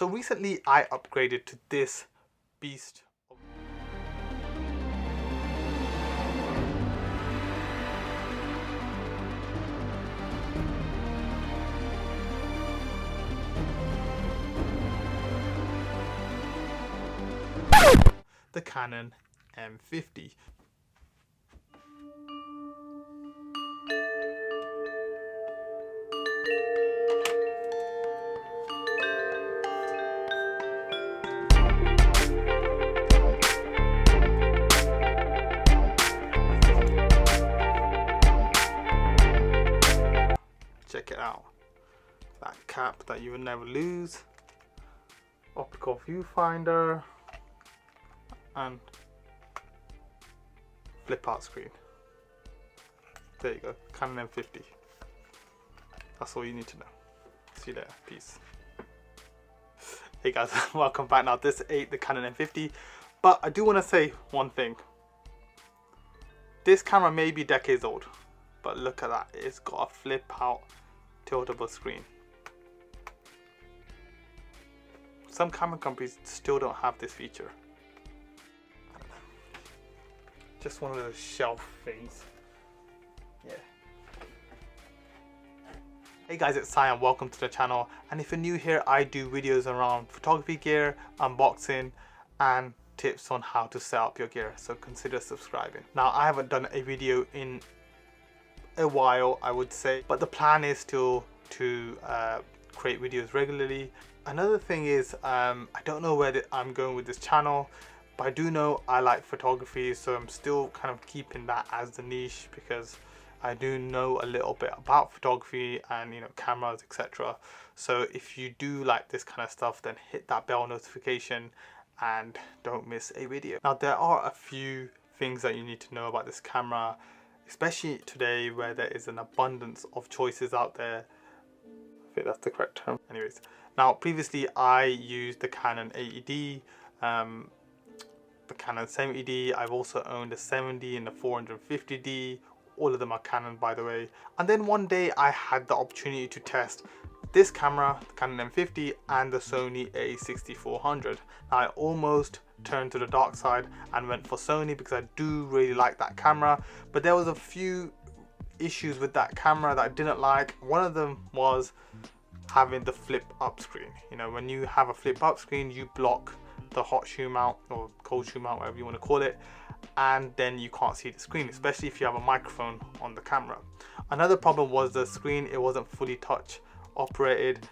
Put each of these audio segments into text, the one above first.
So recently I upgraded to this beast. The Canon M50. Check it out. That cap that you would never lose. Optical viewfinder. And flip out screen. There you go, Canon M50. That's all you need to know. See you later, peace. Hey guys, welcome back. Now this ain't the Canon M50, but I do want to say one thing. This camera may be decades old, but look at that, it's got a flip out tiltable screen. Some camera companies still don't have this feature. Just one of those shelf things. Yeah. Hey guys, it's Sai and welcome to the channel. And if you're new here, I do videos around photography gear, unboxing, and tips on how to set up your gear. So consider subscribing. Now, I haven't done a video in a while, I would say, but the plan is still to create videos regularly. Another thing is, I don't know where I'm going with this channel. But I do know I like photography, so I'm still kind of keeping that as the niche because I do know a little bit about photography and, you know, cameras, etc. So if you do like this kind of stuff, then hit that bell notification and don't miss a video. Now, there are a few things that you need to know about this camera, especially today where there is an abundance of choices out there. I think that's the correct term. Anyways, now previously I used the Canon 80D, the Canon 70D. I've also owned a 70 and a 450D. All of them are Canon, by the way. And then one day I had the opportunity to test this camera, the Canon M50, and the Sony A6400. Now, I almost turned to the dark side and went for Sony because I do really like that camera, but there was a few issues with that camera that I didn't like. One of them was having the flip up screen. You know, when you have a flip up screen, you block the hot shoe mount or cold shoe mount, whatever you want to call it, and then you can't see the screen, especially if you have a microphone on the camera. Another problem was the screen, it wasn't fully touch operated.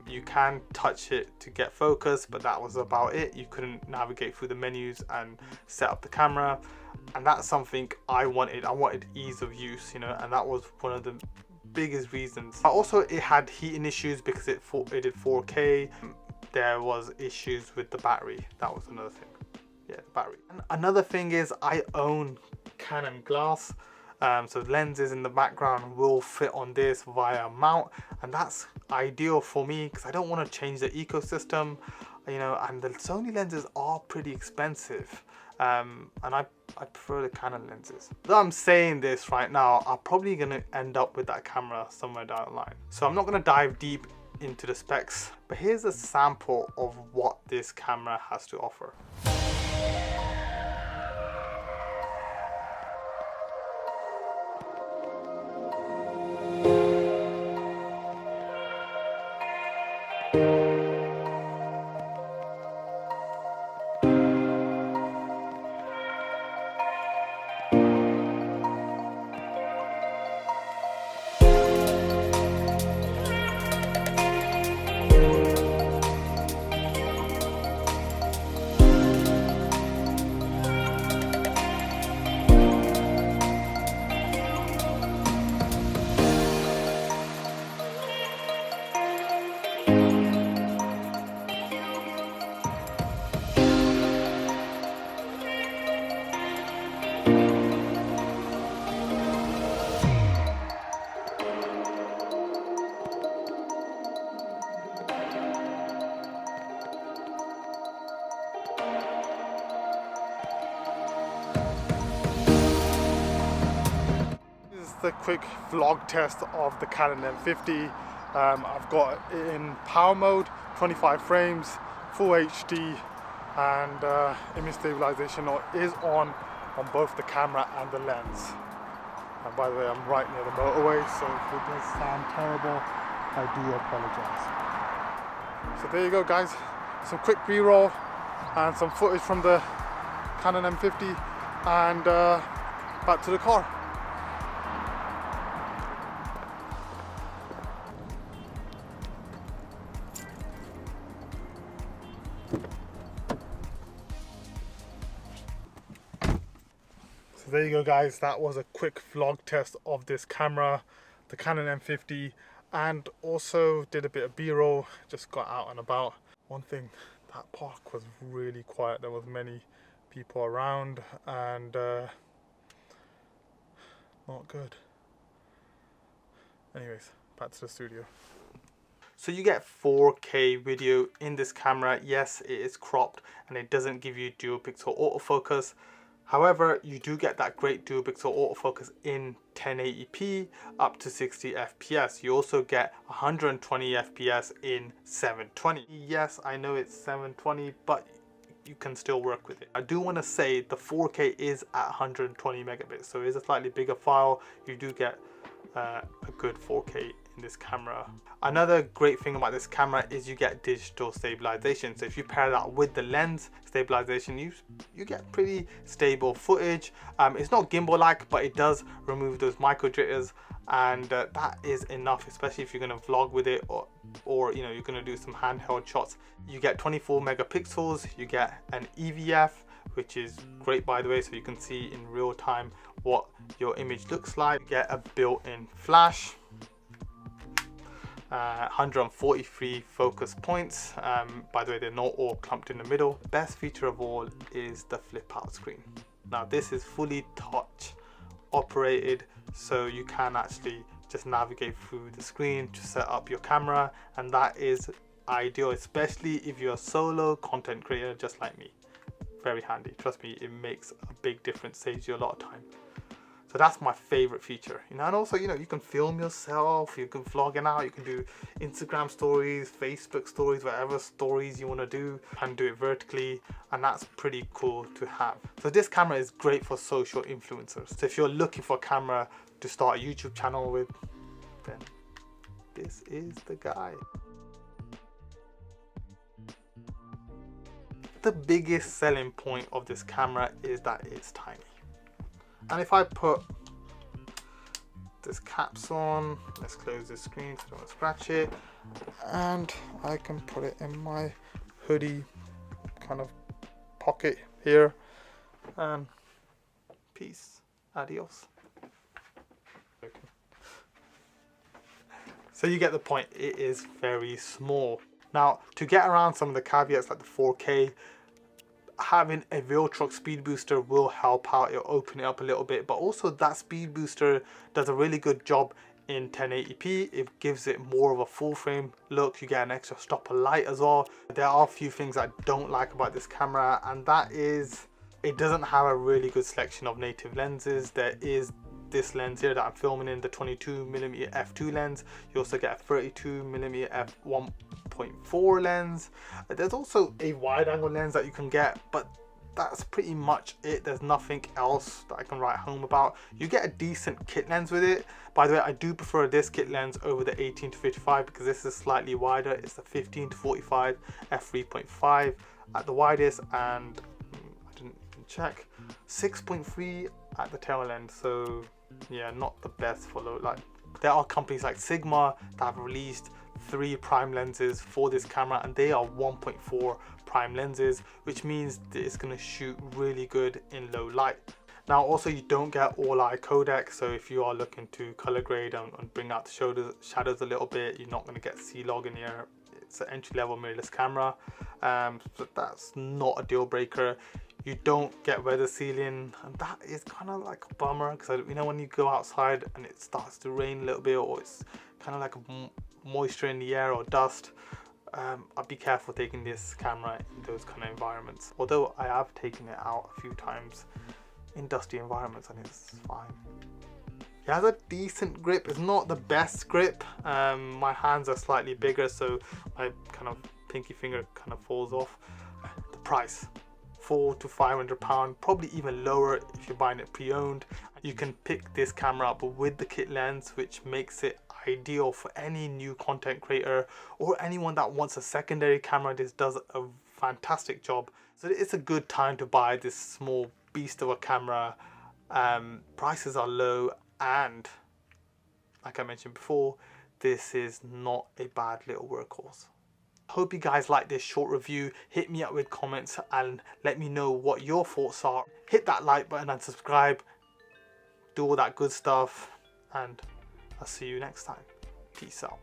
You can touch it to get focus, but that was about it. You couldn't navigate through the menus and set up the camera, and that's something I wanted. I wanted ease of use, you know, and that was one of the biggest reasons. Also, it had heating issues because it did 4K. There was issues with the battery. That was another thing. Yeah, the battery. And another thing is I own Canon glass, so lenses in the background will fit on this via mount, and that's ideal for me because I don't want to change the ecosystem, you know, and the Sony lenses are pretty expensive, and I prefer the Canon lenses. Though I'm saying this right now, I'm probably going to end up with that camera somewhere down the line. So I'm not going to dive deep into the specs, but here's a sample of what this camera has to offer. The quick vlog test of the Canon M50. I've got it in power mode, 25 frames, full HD, and image stabilization is on both the camera and the lens. And by the way, I'm right near the motorway, so if it does sound terrible, I do apologize. So there you go, guys. Some quick B-roll and some footage from the Canon M50, and back to the car. So there you go, guys. That was a quick vlog test of this camera, the Canon M50, and also did a bit of B-roll. Just got out and about. One thing, that park was really quiet. There was many people around, and not good. Anyways, back to the studio. So you get 4K video in this camera. Yes, it is cropped and it doesn't give you dual pixel autofocus. However, you do get that great dual pixel autofocus in 1080p up to 60 FPS. You also get 120 FPS in 720. Yes, I know it's 720, but you can still work with it. I do want to say the 4K is at 120 megabits, so it is a slightly bigger file. You do get a good 4K in this camera. Another great thing about this camera is you get digital stabilization. So if you pair that with the lens stabilization, you get pretty stable footage. It's not gimbal-like, but it does remove those micro jitters, and that is enough, especially if you're going to vlog with it, or you know, you're going to do some handheld shots. You get 24 megapixels. You get an EVF, which is great, by the way, so you can see in real time what your image looks like. You get a built-in flash, 143 focus points. By the way, they're not all clumped in the middle. The best feature of all is the flip out screen. Now this is fully touch operated, so you can actually just navigate through the screen to set up your camera, and that is ideal, especially if you're a solo content creator just like me. Very handy, trust me, it makes a big difference, saves you a lot of time. So that's my favorite feature, you know. And also, you know, you can film yourself, you can vlog it out, you can do Instagram stories, Facebook stories, whatever stories you want to do, and do it vertically, and that's pretty cool to have. So this camera is great for social influencers. So if you're looking for a camera to start a YouTube channel with, then this is the guy. The biggest selling point of this camera is that it's tiny. And if I put this caps on, let's close this screen so I don't scratch it, and I can put it in my hoodie kind of pocket here, and peace, adios. Okay. So you get the point, it is very small. Now, to get around some of the caveats like the 4K, having a Realtrok speed booster will help out. It'll open it up a little bit, but also that speed booster does a really good job in 1080p. It gives it more of a full frame look. You get an extra stopper light as well. There are a few things I don't like about this camera, and that is it doesn't have a really good selection of native lenses. There is this lens here that I'm filming in, the 22mm f2 lens. You also get a 32mm f1.4 lens. There's also a wide angle lens that you can get, but that's pretty much it. There's nothing else that I can write home about. You get a decent kit lens with it. By the way, I do prefer this kit lens over the 18-55 because this is slightly wider. It's the 15-45 f3.5 at the widest, and I didn't check, 6.3 at the tail end. So yeah, not the best for low light. There are companies like Sigma that have released 3 prime lenses for this camera, and they are 1.4 prime lenses, which means that it's going to shoot really good in low light. Now also, you don't get all eye codec, so if you are looking to color grade and bring out the shadows a little bit, you're not going to get C-Log in here. It's an entry-level mirrorless camera, so that's not a deal breaker. You don't get weather sealing, and that is kind of like a bummer, because you know, when you go outside and it starts to rain a little bit, or it's kind of like a moisture in the air or dust, I'd be careful taking this camera in those kind of environments. Although I have taken it out a few times in dusty environments and it's fine. It has a decent grip. It's not the best grip. My hands are slightly bigger, so my kind of pinky finger kind of falls off. The price, £400 to £500, probably even lower if you're buying it pre-owned. You can pick this camera up with the kit lens, which makes it ideal for any new content creator or anyone that wants a secondary camera. This does a fantastic job. So it's a good time to buy this small beast of a camera. Prices are low, and like I mentioned before, this is not a bad little workhorse. Hope you guys like this short review. Hit me up with comments and let me know what your thoughts are. Hit that like button and subscribe. Do all that good stuff, and I'll see you next time. Peace out.